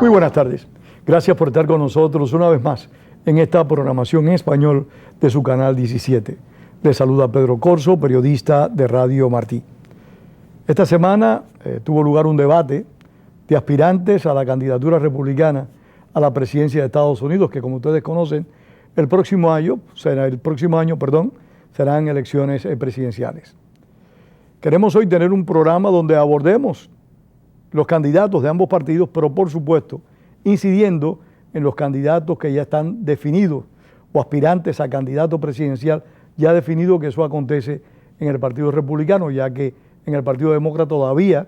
Muy buenas tardes. Gracias por estar con nosotros una vez más en esta programación en español de su canal 17. Les saluda Pedro Corso, periodista de Radio Martí. Esta semana tuvo lugar un debate de aspirantes a la candidatura republicana a la presidencia de Estados Unidos, que como ustedes conocen, el próximo año serán elecciones presidenciales. Queremos hoy tener un programa donde abordemos los candidatos de ambos partidos, pero por supuesto incidiendo en los candidatos que ya están definidos o aspirantes a candidato presidencial ya definido, que eso acontece en el Partido Republicano, ya que en el Partido Demócrata todavía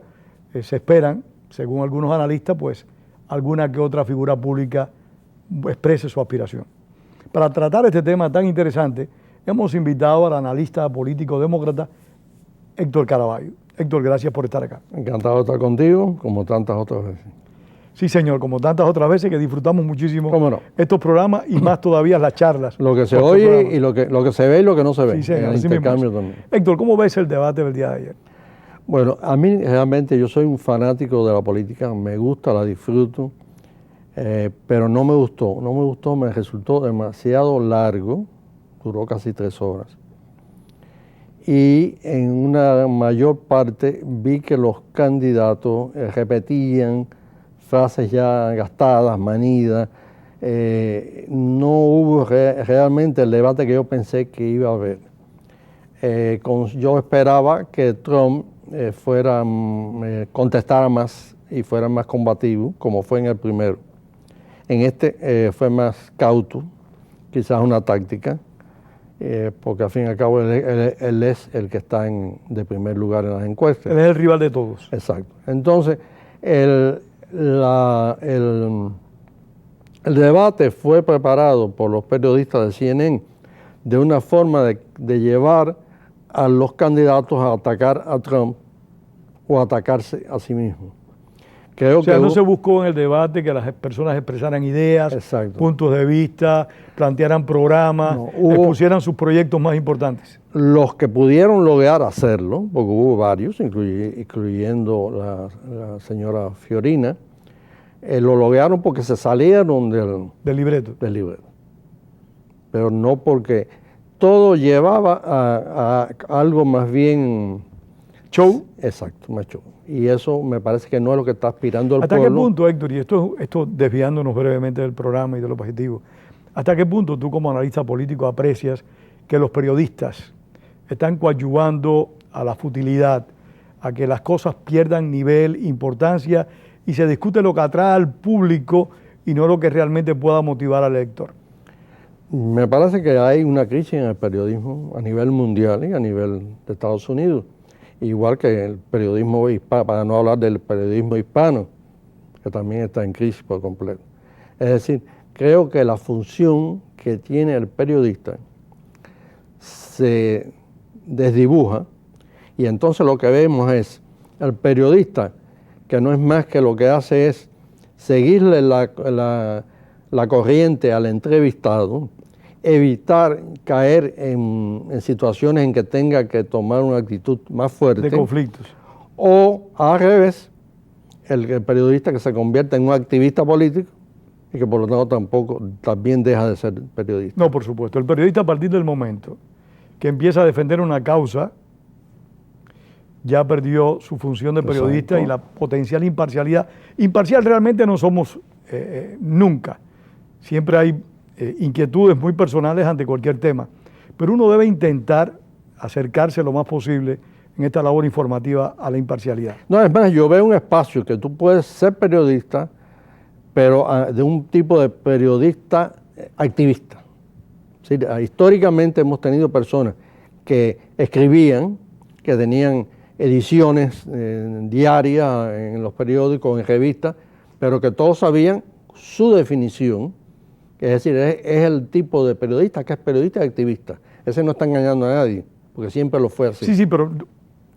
se esperan, según algunos analistas, pues alguna que otra figura pública exprese su aspiración. Para tratar este tema tan interesante, hemos invitado al analista político demócrata Héctor Caraballo. Héctor, gracias por estar acá. Encantado de estar contigo, como tantas otras veces. Sí, señor, como tantas otras veces, que disfrutamos muchísimo estos programas y más todavía las charlas. Lo que se oye y lo que se ve y lo que no se ve. Sí, señor, en el intercambio también. Héctor, ¿cómo ves el debate del día de ayer? Bueno, a mí realmente yo soy un fanático de la política, me gusta, la disfruto, pero no me gustó, me resultó demasiado largo, duró casi 3 horas. Y en una mayor parte vi que los candidatos repetían frases ya gastadas, manidas. No hubo realmente el debate que yo pensé que iba a haber. Yo esperaba que Trump contestara más y fuera más combativo, como fue en el primero. En este fue más cauto, quizás una táctica. Porque al fin y al cabo él es el que está de primer lugar en las encuestas. Él es el rival de todos. Exacto. Entonces, el debate fue preparado por los periodistas de CNN de una forma de llevar a los candidatos a atacar a Trump o a atacarse a sí mismos. No se buscó en el debate que las personas expresaran ideas, puntos de vista, plantearan programas, expusieran sus proyectos más importantes. Los que pudieron lograr hacerlo, porque hubo varios, incluyendo la señora Fiorina, lo lograron porque se salieron del libreto. Pero no porque todo llevaba a algo más bien... ¿Show? Exacto, más show. Y eso me parece que no es lo que está aspirando el pueblo. ¿Hasta qué punto, Héctor, y esto desviándonos brevemente del programa y de los objetivos, hasta qué punto tú como analista político aprecias que los periodistas están coadyuvando a la futilidad, a que las cosas pierdan nivel, importancia y se discute lo que atrae al público y no lo que realmente pueda motivar al lector? Me parece que hay una crisis en el periodismo a nivel mundial y a nivel de Estados Unidos. Igual que el periodismo hispano, para no hablar del periodismo hispano, que también está en crisis por completo. Es decir, creo que la función que tiene el periodista se desdibuja y entonces lo que vemos es el periodista que no es más que lo que hace es seguirle la corriente al entrevistado, evitar caer en situaciones en que tenga que tomar una actitud más fuerte. De conflictos. O al revés, el periodista que se convierte en un activista político y que por lo tanto también deja de ser periodista. No, por supuesto. El periodista a partir del momento que empieza a defender una causa, ya perdió su función de periodista. Exacto. Y la potencial imparcialidad. Imparcial realmente no somos nunca. Siempre hay inquietudes muy personales ante cualquier tema, pero uno debe intentar acercarse lo más posible en esta labor informativa a la imparcialidad. No, es más, yo veo un espacio que tú puedes ser periodista, pero de un tipo de periodista activista. ¿Sí? Históricamente hemos tenido personas que escribían, que tenían ediciones diarias en los periódicos, en revistas, pero que todos sabían su definición. Es decir, es el tipo de periodista que es periodista y activista. Ese no está engañando a nadie, porque siempre lo fue así. Sí, pero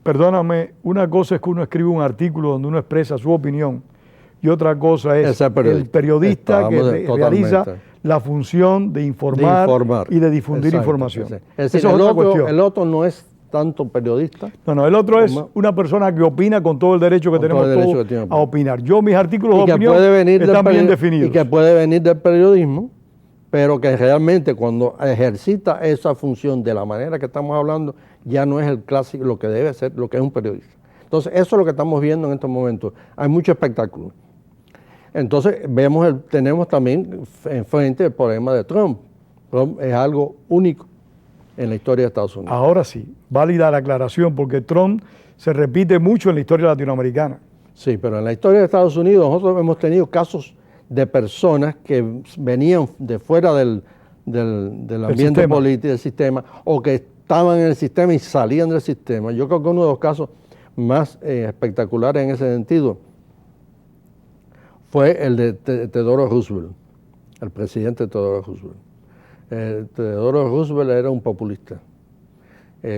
perdóname, una cosa es que uno escribe un artículo donde uno expresa su opinión y otra cosa es el periodista que realiza la función de informar y de difundir información. Es decir, el otro no es tanto periodista. No, el otro es una persona que opina con todo el derecho que tenemos todos a opinar. Yo, mis artículos de opinión están bien definidos. Y que puede venir del periodismo, pero que realmente cuando ejercita esa función de la manera que estamos hablando, ya no es el clásico, lo que debe ser, lo que es un periodista. Entonces, eso es lo que estamos viendo en estos momentos. Hay mucho espectáculo. Entonces, tenemos también enfrente el problema de Trump. Trump es algo único en la historia de Estados Unidos. Ahora sí, válida la aclaración, porque Trump se repite mucho en la historia latinoamericana. Sí, pero en la historia de Estados Unidos nosotros hemos tenido casos de personas que venían de fuera del ambiente político, del sistema, o que estaban en el sistema y salían del sistema. Yo creo que uno de los casos más espectaculares en ese sentido fue el de Theodore Roosevelt, el presidente Theodore Roosevelt. Theodore Roosevelt era un populista.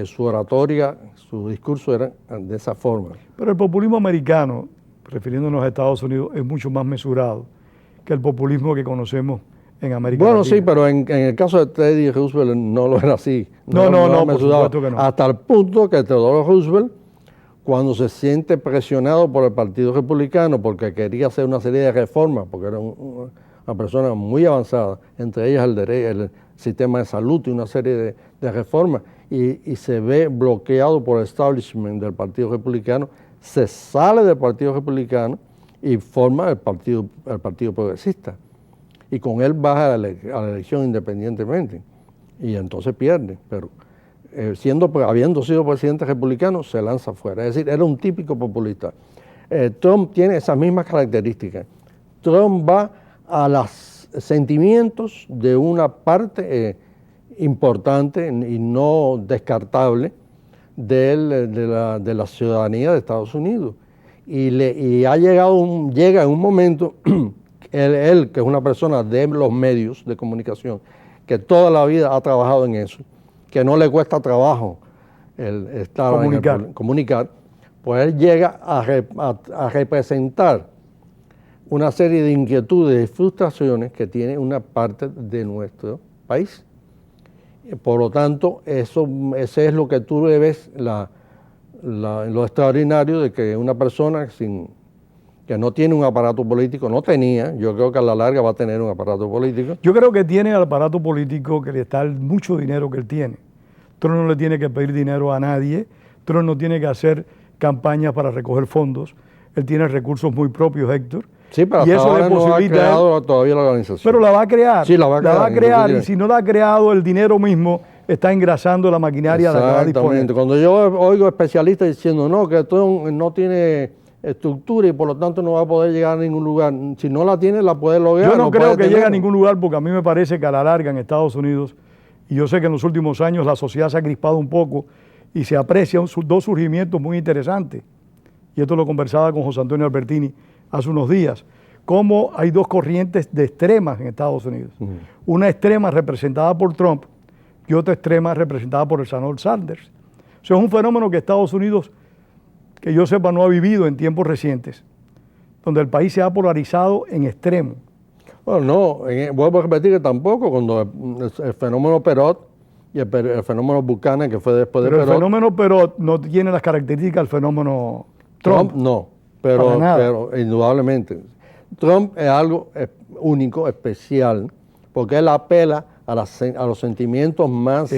Su oratoria, su discurso era de esa forma. Pero el populismo americano, refiriéndonos a Estados Unidos, es mucho más mesurado que el populismo que conocemos en América Latina. Bueno, sí, pero en el caso de Teddy Roosevelt no lo era así. No, por supuesto que no. Hasta el punto que Theodore Roosevelt, cuando se siente presionado por el Partido Republicano porque quería hacer una serie de reformas, porque era una persona muy avanzada, entre ellas el sistema de salud y una serie de reformas, y se ve bloqueado por el establishment del Partido Republicano, se sale del Partido Republicano y forma el Partido Progresista. Y con él baja a la elección independientemente. Y entonces pierde. Pero habiendo sido presidente republicano, se lanza fuera. Es decir, era un típico populista. Trump tiene esas mismas características. Trump va a los sentimientos de una parte importante y no descartable de la ciudadanía de Estados Unidos. Y llega en un momento, él, que es una persona de los medios de comunicación, que toda la vida ha trabajado en eso, que no le cuesta trabajo comunicar, pues él llega a representar una serie de inquietudes y frustraciones que tiene una parte de nuestro país. Por lo tanto, ese es lo que tú le ves lo extraordinario de que una persona que no tiene un aparato político, no tenía, yo creo que a la larga va a tener un aparato político. Yo creo que tiene el aparato político que le está el mucho dinero que él tiene. Trump no le tiene que pedir dinero a nadie, Trump no tiene que hacer campañas para recoger fondos, él tiene recursos muy propios, Héctor. Sí, pero y eso ahora le posibilita no ha creado todavía la organización. Pero la va a crear. Sí, la va a crear. Y si no la ha creado, el dinero mismo está engrasando la maquinaria de la que va a disponer. Exactamente. Cuando yo oigo especialistas diciendo no, que Trump no tiene estructura y por lo tanto no va a poder llegar a ningún lugar. Si no la tiene, la puede lograr. Yo no creo que llegue a ningún lugar porque a mí me parece que a la larga en Estados Unidos, y yo sé que en los últimos años la sociedad se ha crispado un poco y se aprecian dos surgimientos muy interesantes. Y esto lo conversaba con José Antonio Albertini hace unos días. Cómo hay dos corrientes de extremas en Estados Unidos. Una extrema representada por Trump y otra extrema representada por el senador Sanders. Eso es un fenómeno que Estados Unidos, que yo sepa, no ha vivido en tiempos recientes, donde el país se ha polarizado en extremo. Bueno, no, vuelvo a repetir que tampoco, cuando el fenómeno Perot y el fenómeno Buchanan, que fue después de Perot. Pero el fenómeno Perot no tiene las características del fenómeno Trump. No, pero indudablemente. Trump es algo único, especial, porque él apela a los sentimientos más...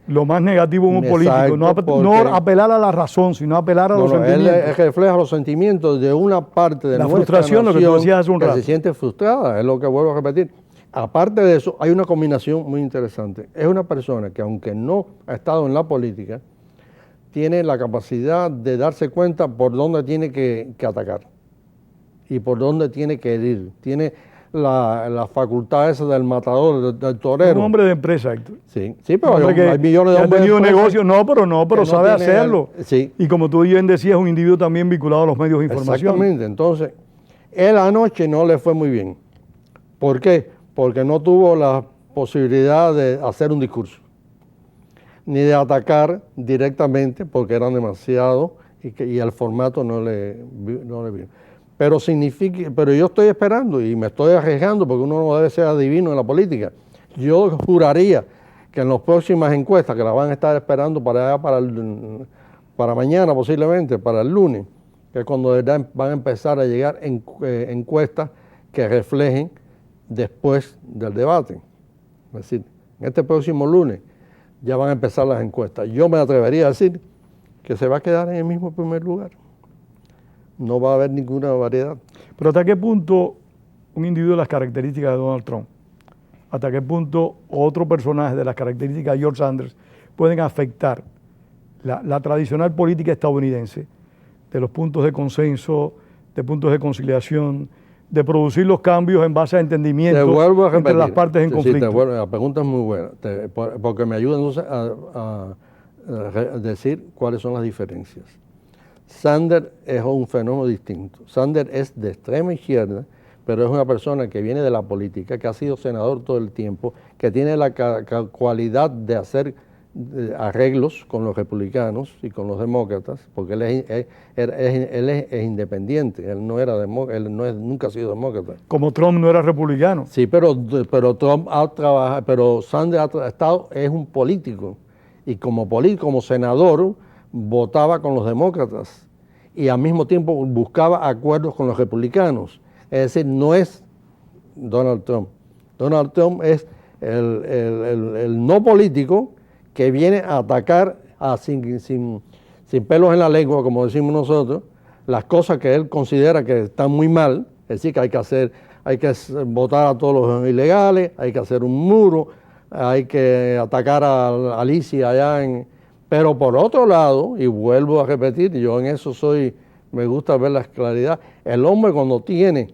lo más negativo en un político, no apelar a la razón, sino apelar a los sentimientos. Él refleja los sentimientos de una parte de nuestra frustración, nación, lo que tú decías hace un rato. Que se siente frustrada, es lo que vuelvo a repetir. Aparte de eso, hay una combinación muy interesante. Es una persona que, aunque no ha estado en la política, tiene la capacidad de darse cuenta por dónde tiene que atacar y por dónde tiene que herir. Tiene la facultad esa del matador, del torero. Un hombre de empresa, Héctor. Sí, pero hay millones de hombres de empresa. Negocios, pero sabe hacerlo. Sí. Y como tú bien decías, es un individuo también vinculado a los medios de información. Exactamente. Entonces, él anoche no le fue muy bien. ¿Por qué? Porque no tuvo la posibilidad de hacer un discurso, ni de atacar directamente, porque eran demasiado y el formato no le vino. Pero yo estoy esperando y me estoy arriesgando porque uno no debe ser adivino en la política. Yo juraría que en las próximas encuestas, que las van a estar esperando para allá, para mañana posiblemente, para el lunes, que es cuando van a empezar a llegar encuestas que reflejen después del debate. Es decir, en este próximo lunes ya van a empezar las encuestas. Yo me atrevería a decir que se va a quedar en el mismo primer lugar. No va a haber ninguna variedad. Pero ¿hasta qué punto un individuo de las características de Donald Trump, hasta qué punto otro personaje de las características de George Sanders pueden afectar la tradicional política estadounidense de los puntos de consenso, de puntos de conciliación, de producir los cambios en base a entendimiento entre las partes en conflicto? La pregunta es muy buena, porque me ayuda entonces a decir cuáles son las diferencias. Sanders es un fenómeno distinto. Sanders es de extrema izquierda, pero es una persona que viene de la política, que ha sido senador todo el tiempo, que tiene la cualidad de hacer arreglos con los republicanos y con los demócratas, porque él es independiente, él no era nunca ha sido demócrata. Como Trump no era republicano. Sí, pero Trump ha trabajado, pero Sanders es un político, y como senador votaba con los demócratas y al mismo tiempo buscaba acuerdos con los republicanos. Es decir, no es Donald Trump. Donald Trump es el no político que viene a atacar sin pelos en la lengua, como decimos nosotros, las cosas que él considera que están muy mal. Es decir, que hay que votar a todos los ilegales, hay que hacer un muro, hay que atacar a Alicia allá Pero por otro lado, y vuelvo a repetir, yo en eso me gusta ver la claridad, el hombre cuando tiene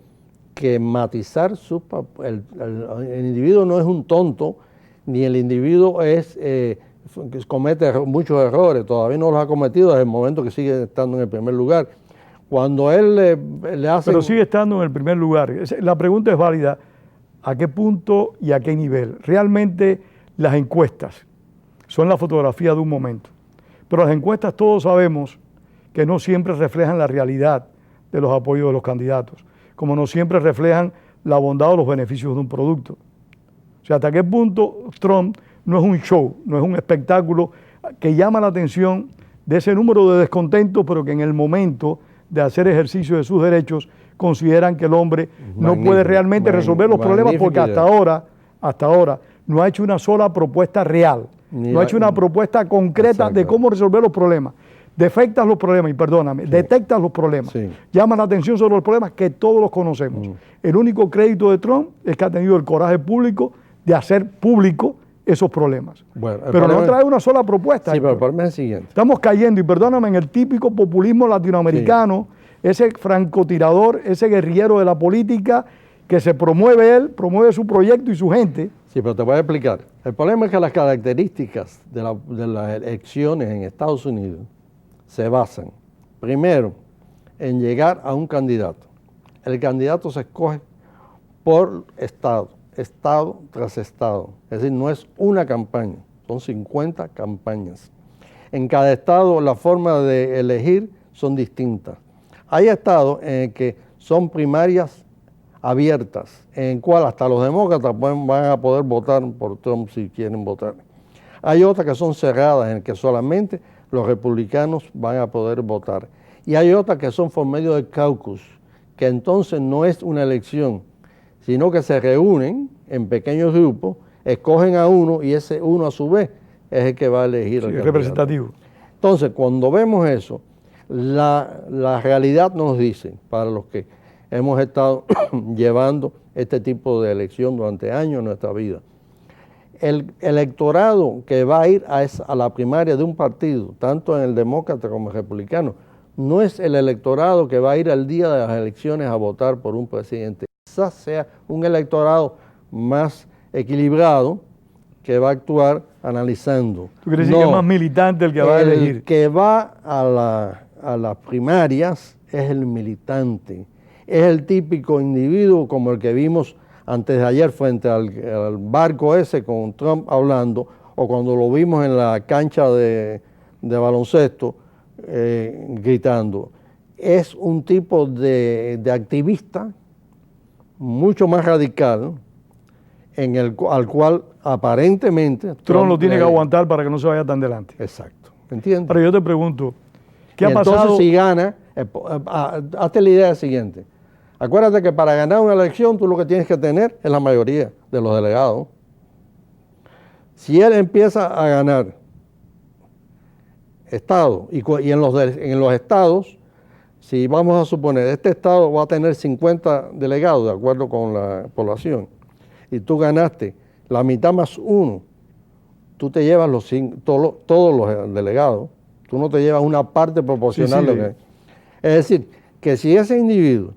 que matizar el individuo no es un tonto, ni el individuo comete muchos errores, todavía no los ha cometido desde el momento que sigue estando en el primer lugar. Cuando él le hace... Pero sigue estando en el primer lugar. La pregunta es válida, ¿a qué punto y a qué nivel? Realmente las encuestas son la fotografía de un momento, pero las encuestas todos sabemos que no siempre reflejan la realidad de los apoyos de los candidatos, como no siempre reflejan la bondad o los beneficios de un producto. O sea, hasta qué punto Trump no es un show, no es un espectáculo que llama la atención de ese número de descontentos, pero que en el momento de hacer ejercicio de sus derechos consideran que el hombre no puede realmente resolver los problemas porque hasta ahora no ha hecho una sola propuesta real, no ha hecho una propuesta concreta de cómo resolver los problemas. Detectas los problemas, y perdóname, detectas los problemas, llamas la atención sobre los problemas que todos los conocemos. El único crédito de Trump es que ha tenido el coraje público de hacer público esos problemas. Bueno, pero no trae una sola propuesta. Sí, pero el problema es el siguiente. Estamos cayendo, y perdóname, en el típico populismo latinoamericano, ese francotirador, ese guerrillero de la política que se promueve su proyecto y su gente. Sí, pero te voy a explicar. El problema es que las características de las elecciones en Estados Unidos se basan, primero, en llegar a un candidato. El candidato se escoge por estado tras estado. Es decir, no es una campaña, son 50 campañas. En cada estado la forma de elegir son distintas. Hay estados en que son primarias abiertas, en cual hasta los demócratas van a poder votar por Trump si quieren votar. Hay otras que son cerradas, en que solamente los republicanos van a poder votar. Y hay otras que son por medio del caucus, que entonces no es una elección, sino que se reúnen en pequeños grupos, escogen a uno y ese uno a su vez es el que va a elegir al candidato. Representativo. Entonces, cuando vemos eso, la realidad nos dice, para los que hemos estado llevando este tipo de elección durante años en nuestra vida, el electorado que va a ir a la primaria de un partido, tanto en el demócrata como el republicano, no es el electorado que va a ir al día de las elecciones a votar por un presidente. Quizás sea un electorado más equilibrado que va a actuar analizando. ¿Tú quieres decir que es más militante el que va a elegir? El que va a las primarias es el militante, es el típico individuo como el que vimos antes de ayer frente al barco ese con Trump hablando, o cuando lo vimos en la cancha de baloncesto gritando. Es un tipo de activista mucho más radical, al cual aparentemente Trump lo tiene que aguantar para que no se vaya tan delante. Exacto, ¿entiendes? Pero yo te pregunto, ¿qué ha entonces, pasado? si gana, hazte la idea siguiente. Acuérdate que para ganar una elección tú lo que tienes que tener es la mayoría de los delegados. Si él empieza a ganar estados y en los estados, si vamos a suponer, este estado va a tener 50 delegados de acuerdo con la población y tú ganaste la mitad más uno, tú te llevas todos los delegados, tú no te llevas una parte proporcional. Sí. Es decir, que si ese individuo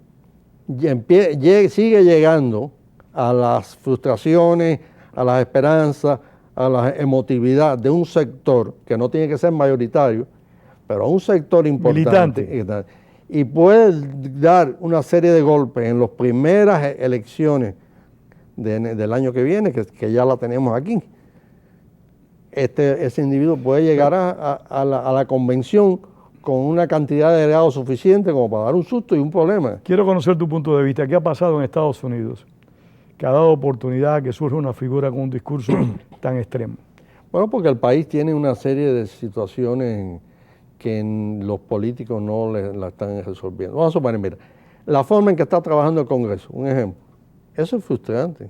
sigue llegando a las frustraciones, a las esperanzas, a la emotividad de un sector que no tiene que ser mayoritario, pero a un sector importante, militante, y puede dar una serie de golpes en las primeras elecciones del año que viene, que ya la tenemos aquí, ese individuo puede llegar a la convención con una cantidad de delegados suficiente como para dar un susto y un problema. Quiero conocer tu punto de vista. ¿Qué ha pasado en Estados Unidos que ha dado oportunidad a que surja una figura con un discurso tan extremo? Bueno, porque el país tiene una serie de situaciones que los políticos no la están resolviendo. Vamos a suponer, mira, la forma en que está trabajando el Congreso, un ejemplo, eso es frustrante.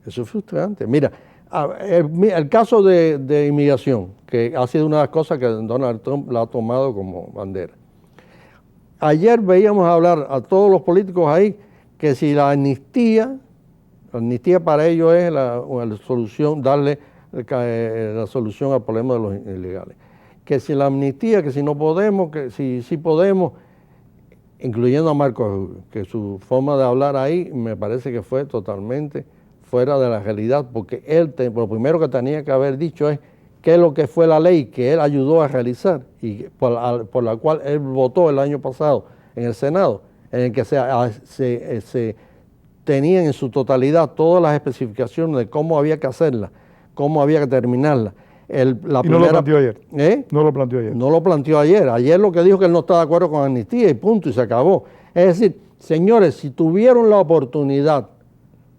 Eso es frustrante. Mira, el caso de inmigración, que ha sido una de las cosas que Donald Trump la ha tomado como bandera. Ayer veíamos hablar a todos los políticos ahí que si la amnistía para ellos es la solución, darle la solución al problema de los ilegales. Que si la amnistía, que si no podemos, que si podemos, incluyendo a Marco Rubio, que su forma de hablar ahí me parece que fue totalmente fuera de la realidad, porque él, lo primero que tenía que haber dicho es qué es lo que fue la ley que él ayudó a realizar y por la cual él votó el año pasado en el Senado, en el que se tenían en su totalidad todas las especificaciones de cómo había que hacerla, cómo había que terminarla. No lo planteó ayer. No lo planteó ayer. No lo planteó ayer. Ayer lo que dijo que él no está de acuerdo con amnistía y punto, y se acabó. Es decir, señores, si tuvieron la oportunidad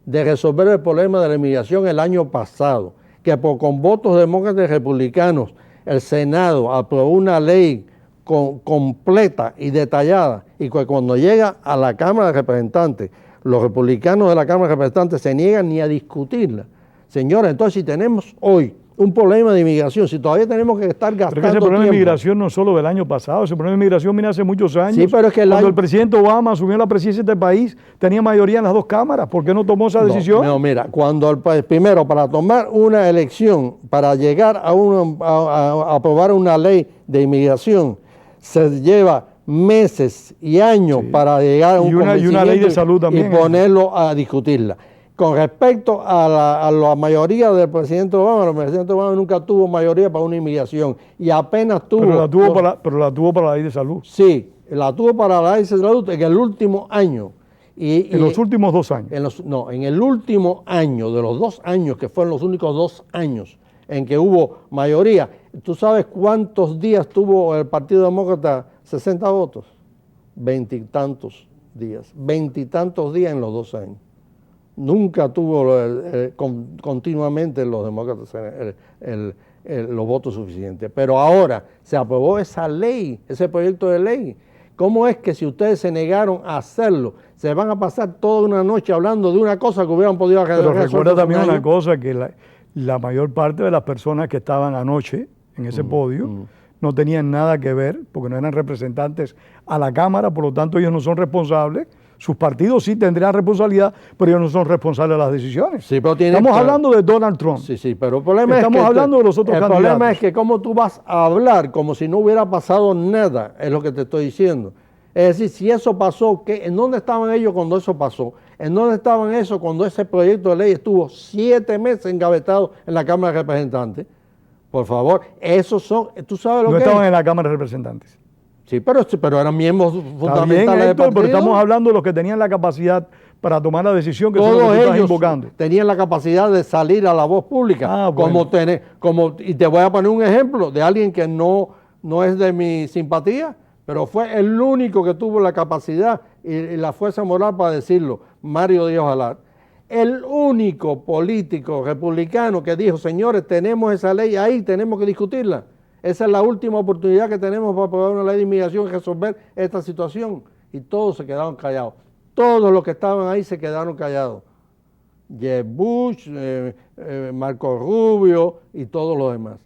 de resolver el problema de la inmigración el año pasado, que con votos demócratas y republicanos el Senado aprobó una ley completa y detallada, y que cuando llega a la Cámara de Representantes, los republicanos de la Cámara de Representantes se niegan ni a discutirla. Señores, entonces si tenemos hoy un problema de inmigración, si todavía tenemos que estar gastando pero ese problema tiempo. de inmigración no es solo del año pasado, ese problema de inmigración viene hace muchos años. Sí, pero es que cuando el presidente Obama asumió la presidencia de este país, tenía mayoría en las dos cámaras. ¿Por qué no tomó esa decisión? No, mira, cuando primero para tomar una elección, para llegar a aprobar una ley de inmigración, se lleva meses y años para llegar a un convencimiento y una ley de salud también, y ponerlo a discutirla. Con respecto a la mayoría del presidente Obama, el presidente Obama nunca tuvo mayoría para una inmigración y apenas tuvo... Pero la tuvo para la ley de salud. Sí, la tuvo para la ley de salud en el último año. En los últimos 2 años. En el último año, de los 2 años, que fueron los únicos 2 años en que hubo mayoría. ¿Tú sabes cuántos días tuvo el Partido Demócrata? 60 votos. 20 y tantos días. 20 y tantos días en los 2 años. Nunca tuvo continuamente los demócratas los votos suficientes. Pero ahora se aprobó esa ley, ese proyecto de ley. ¿Cómo es que si ustedes se negaron a hacerlo, se van a pasar toda una noche hablando de una cosa que hubieran podido resolver? Pero recuerda también una cosa, que la mayor parte de las personas que estaban anoche en ese podio no tenían nada que ver, porque no eran representantes a la Cámara, por lo tanto ellos no son responsables. Sus partidos sí tendrían responsabilidad, pero ellos no son responsables de las decisiones. Sí, pero estamos hablando de Donald Trump. Sí, pero el problema estamos hablando de los otros candidatos. El problema es que cómo tú vas a hablar como si no hubiera pasado nada, es lo que te estoy diciendo. Es decir, si eso pasó, ¿en dónde estaban ellos cuando eso pasó? ¿En dónde estaban eso cuando ese proyecto de ley estuvo 7 meses engavetado en la Cámara de Representantes? Por favor, esos son, ¿tú sabes lo que es? No estaban en la Cámara de Representantes. Sí, pero eran miembros fundamentales del partido. Pero estamos hablando de los que tenían la capacidad para tomar la decisión, que todos son los que tú estás ellos invocando. Tenían la capacidad de salir a la voz pública. Bueno. Y te voy a poner un ejemplo de alguien que no es de mi simpatía, pero fue el único que tuvo la capacidad y la fuerza moral para decirlo, Mario Díaz Balart, El único político republicano que dijo, señores, tenemos esa ley ahí, tenemos que discutirla. Esa es la última oportunidad que tenemos para aprobar una ley de inmigración y resolver esta situación. Y todos se quedaron callados. Todos los que estaban ahí se quedaron callados. Jeb Bush, Marco Rubio y todos los demás.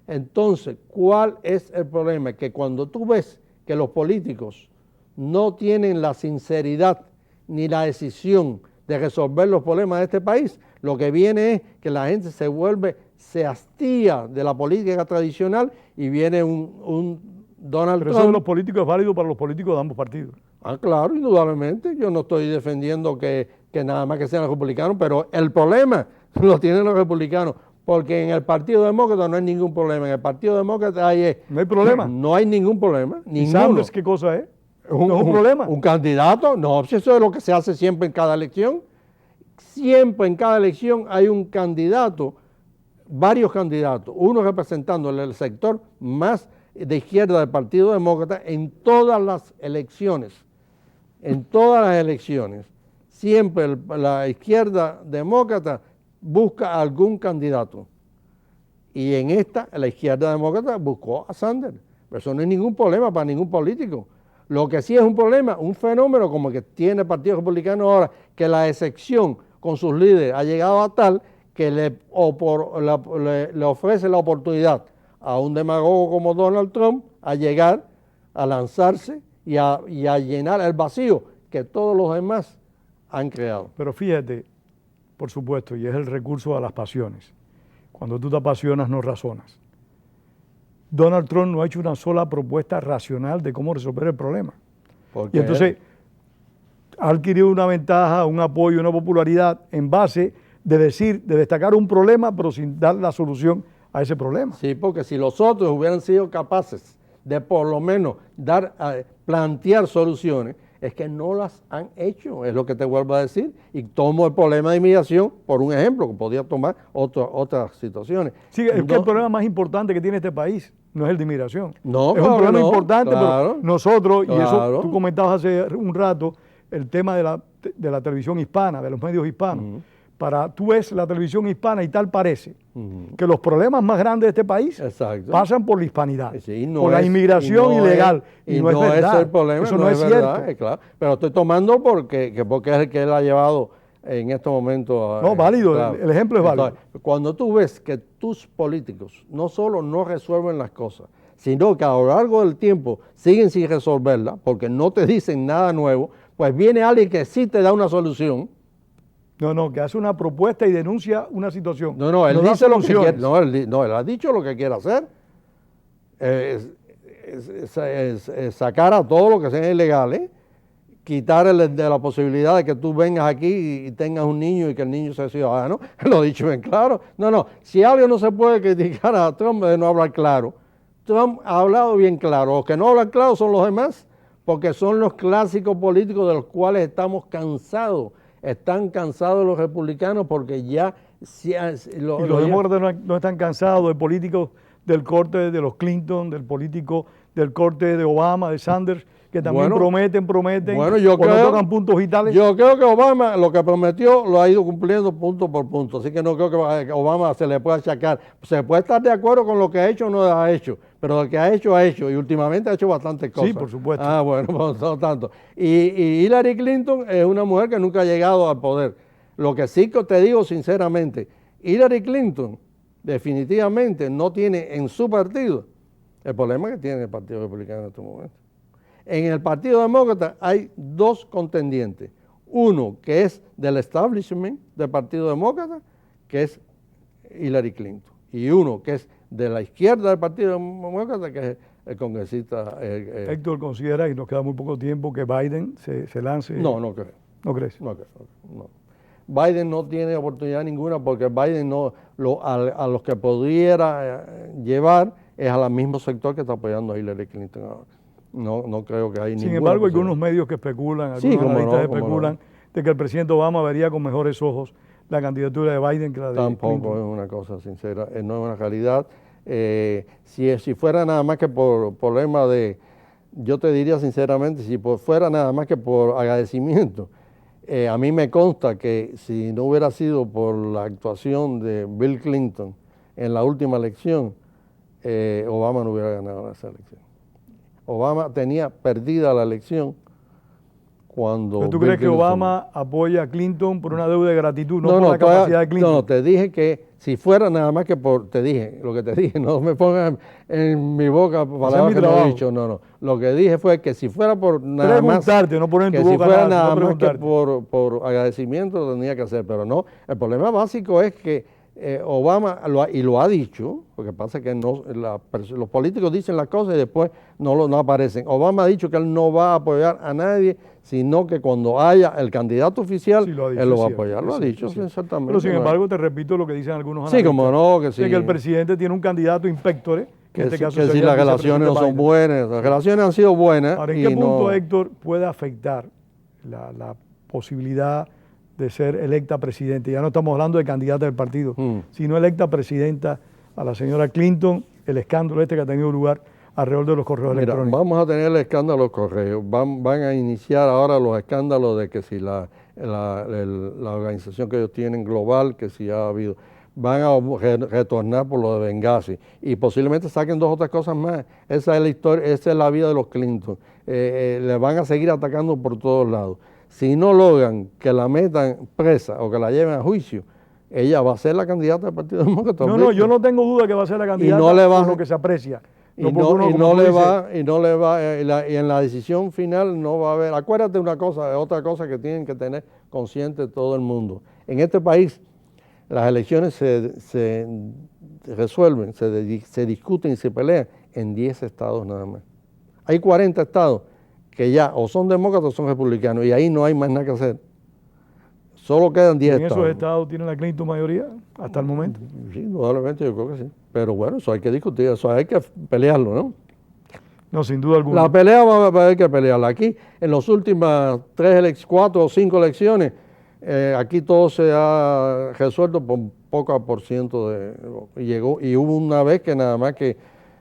Entonces, ¿cuál es el problema? Que cuando tú ves que los políticos no tienen la sinceridad ni la decisión de resolver los problemas de este país, lo que viene es que la gente se hastía de la política tradicional y viene un Donald Pero Trump. eso de los políticos es válido para los políticos de ambos partidos. Ah, claro, indudablemente. Yo no estoy defendiendo que nada más que sean los republicanos, pero el problema lo tienen los republicanos, porque en el Partido Demócrata no hay ningún problema. En el Partido Demócrata no hay problema. No hay ningún problema. ¿Y Sanders qué cosa es? ¿No es un problema? ¿Un candidato? No, si eso es lo que se hace siempre en cada elección. Siempre en cada elección hay un candidato, varios candidatos, uno representando el sector más de izquierda del Partido Demócrata en todas las elecciones. En todas las elecciones, siempre la izquierda demócrata busca algún candidato. Y en esta, la izquierda demócrata buscó a Sanders. Pero eso no es ningún problema para ningún político. Lo que sí es un problema, un fenómeno como el que tiene el Partido Republicano ahora, que la excepción con sus líderes ha llegado a tal que le ofrece la oportunidad a un demagogo como Donald Trump a llegar, a lanzarse y a llenar el vacío que todos los demás han creado. Pero fíjate, por supuesto, y es el recurso a las pasiones. Cuando tú te apasionas no razonas. Donald Trump no ha hecho una sola propuesta racional de cómo resolver el problema. Y entonces ha adquirido una ventaja, un apoyo, una popularidad en base de destacar un problema, pero sin dar la solución a ese problema. Sí, porque si los otros hubieran sido capaces de por lo menos plantear soluciones, es que no las han hecho, es lo que te vuelvo a decir. Y tomo el problema de inmigración por un ejemplo, que podría tomar otras situaciones. Sí, es que el problema más importante que tiene este país no es el de inmigración. No, es un problema importante, claro, pero nosotros, claro. Y eso tú comentabas hace un rato, el tema de la televisión hispana, de los medios hispanos. Tú ves la televisión hispana y tal parece que los problemas más grandes de este país pasan por la hispanidad, sí, por la inmigración ilegal. Y no es verdad. El problema, eso no es verdad, cierto. Claro. Pero estoy tomando porque es el que él ha llevado en estos momentos. No, válido, claro. El ejemplo es válido. Entonces, cuando tú ves que tus políticos no solo no resuelven las cosas, sino que a lo largo del tiempo siguen sin resolverlas, porque no te dicen nada nuevo, pues viene alguien que sí te da una solución. No, que hace una propuesta y denuncia una situación. No, él dice lo que quiere. Él ha dicho lo que quiere hacer. Sacar a todos los que sean ilegales, quitarle de la posibilidad de que tú vengas aquí y tengas un niño y que el niño sea ciudadano. Lo he dicho bien claro. No, si algo no se puede criticar a Trump de no hablar claro. Trump ha hablado bien claro. Los que no hablan claro son los demás, porque son los clásicos políticos de los cuales estamos cansados. Están cansados los republicanos porque ya... y los demócratas no están cansados de políticos del corte de los Clinton, del político del corte de Obama, de Sanders, que también prometen, bueno, yo creo, tocan puntos vitales. Yo creo que Obama lo que prometió lo ha ido cumpliendo punto por punto, así que no creo que a Obama se le pueda achacar. Se puede estar de acuerdo con lo que ha hecho o no ha hecho, pero lo que ha hecho, y últimamente ha hecho bastantes cosas. Sí, por supuesto. Bueno, no tanto. Y Hillary Clinton es una mujer que nunca ha llegado al poder. Lo que sí que te digo sinceramente, Hillary Clinton definitivamente no tiene en su partido el problema que tiene el Partido Republicano en este momento. En el Partido Demócrata hay dos contendientes. Uno que es del establishment del Partido Demócrata, que es Hillary Clinton. Y uno que es de la izquierda del Partido Demócrata, que es el congresista. Héctor, ¿considera, y nos queda muy poco tiempo, que Biden se lance? No creo. ¿No crees? No creo. No. Biden no tiene oportunidad ninguna porque Biden a los que pudiera llevar es al mismo sector que está apoyando a Hillary Clinton ahora. No creo que hay ninguna. Sin embargo, hay algunos medios que especulan, algunos analistas especulan de que el presidente Obama vería con mejores ojos la candidatura de Biden que la de Tampoco Clinton. Es una cosa sincera, no es una realidad. Si fuera nada más que por problema yo te diría sinceramente, si fuera nada más que por agradecimiento, A mí me consta que si no hubiera sido por la actuación de Bill Clinton en la última elección, Obama no hubiera ganado esa elección. Obama tenía perdida la elección cuando... ¿Pero tú crees que Obama apoya a Clinton por una deuda de gratitud, no por la todavía, capacidad de Clinton? No, te dije que si fuera nada más que por... Te dije, lo que te dije, no me pongas en mi boca palabras que no he dicho, no. Lo que dije fue que si fuera por nada más... Preguntarte, no poner en tu boca que si fuera nada, nada no más que por agradecimiento lo tenía que hacer, pero no. El problema básico es que Obama, y lo ha dicho, porque pasa que no, los políticos dicen las cosas y después no aparecen. Obama ha dicho que él no va a apoyar a nadie, sino que cuando haya el candidato oficial, sí, él lo va a apoyar. Lo ha dicho, exactamente. Pero sin embargo, te repito lo que dicen algunos analistas. Sí, como no, que sí. De que el presidente tiene un candidato inspectore, que en este caso que si las relaciones no son buenas, las relaciones han sido buenas. Ahora, ¿en qué punto, Héctor, puede afectar la posibilidad de ser electa presidenta? Ya no estamos hablando de candidata del partido, sino electa presidenta a la señora Clinton, el escándalo que ha tenido lugar alrededor de los correos electrónicos. Vamos a tener el escándalo de los correos, van a iniciar ahora los escándalos de que si la organización que ellos tienen global, que si ha habido, van a retornar por lo de Benghazi y posiblemente saquen 2 o 3 cosas más. Esa es la historia, esa es la vida de los Clinton. Le van a seguir atacando por todos lados. Si no logran que la metan presa o que la lleven a juicio, ella va a ser la candidata del Partido Demócrata. No, yo no tengo duda que va a ser la candidata por lo que se aprecia. Y en la decisión final no va a haber. Acuérdate una cosa, otra cosa que tienen que tener consciente todo el mundo. En este país las elecciones se resuelven, se discuten y se pelean en 10 estados nada más. Hay 40 estados que ya o son demócratas o son republicanos y ahí no hay más nada que hacer. Solo quedan 10 estados. ¿En esos estados tiene la Clinton mayoría hasta el momento? Sí, indudablemente yo creo que sí. Pero bueno, eso hay que discutir, eso hay que pelearlo, ¿no? No, sin duda alguna. La pelea va a haber que pelearla. Aquí, en las últimas 4 o 5 elecciones, aquí todo se ha resuelto por poco por ciento y hubo una vez que nada más que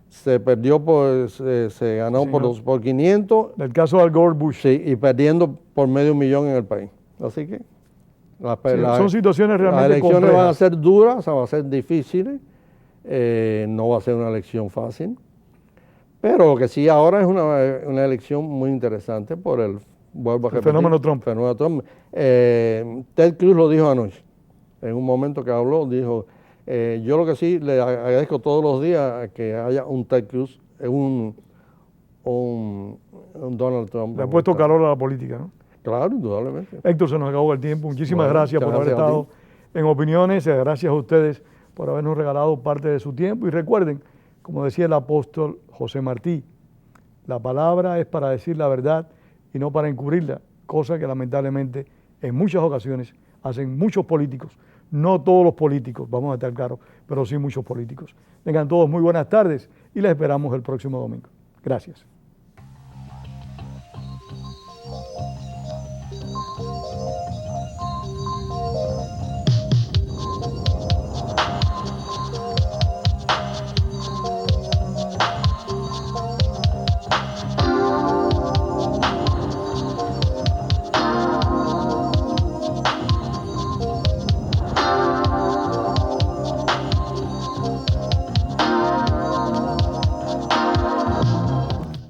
se perdió, se ganó por 500. Del caso de Al Gore Bush. Sí, y perdiendo por $500,000 en el país. Así que son situaciones realmente las elecciones complejas. van a ser duras, van a ser difíciles, no va a ser una elección fácil, pero lo que sí ahora es una elección muy interesante por el fenómeno Trump. Ted Cruz lo dijo anoche, en un momento que habló, dijo, yo lo que sí le agradezco todos los días que haya un Ted Cruz, un Donald Trump. Le ha puesto calor a la política, ¿no? Claro, indudablemente. Héctor, se nos acabó el tiempo. Muchísimas gracias por haber estado en Opiniones. Gracias a ustedes por habernos regalado parte de su tiempo. Y recuerden, como decía el apóstol José Martí, la palabra es para decir la verdad y no para encubrirla, cosa que lamentablemente en muchas ocasiones hacen muchos políticos. No todos los políticos, vamos a estar claros, pero sí muchos políticos. Tengan todos muy buenas tardes y les esperamos el próximo domingo. Gracias.